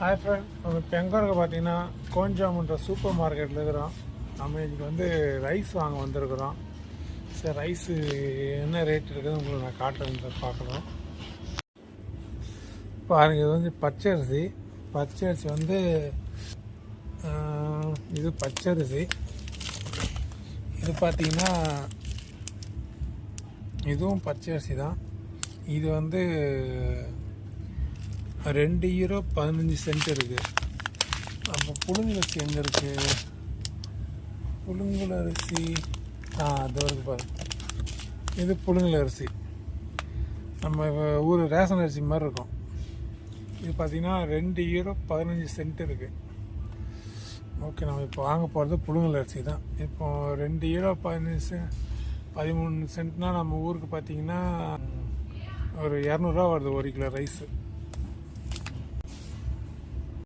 Hi friend, நம்ம இப்போ எங்கே இருக்க பார்த்தீங்கன்னா கோஞ்சாமுன்ற சூப்பர் மார்க்கெட்டில் இருக்கிறோம். நம்ம இன்றைக்கி வந்து ரைஸ் வாங்க வந்திருக்கிறோம். சரி, ரைஸு என்ன ரேட் இருக்குது உங்களுக்கு நான் காட்டுறேன், பார்க்குறோம் பாருங்கள். இது வந்து பச்சரிசி வந்து இது பச்சரிசி. இது பார்த்திங்கன்னா இதுவும் பச்சரிசி தான். இது வந்து €2.15 இருக்குது. அப்போ புழுங்கலரிசி எங்கே இருக்குது? புழுங்கலரிசி அது வருது பாரு. இது புழுங்கலரிசி நம்ம ஊர் ரேஷன் அரிசி மாதிரி இருக்கும். இது பார்த்திங்கன்னா €2.15 இருக்குது. ஓகே, நம்ம இப்போ வாங்க போகிறது புழுங்கலரிசி தான். இப்போ €2.13 நம்ம ஊருக்கு பார்த்திங்கன்னா ஒரு 200 வருது 1 கிலோ ரைஸு.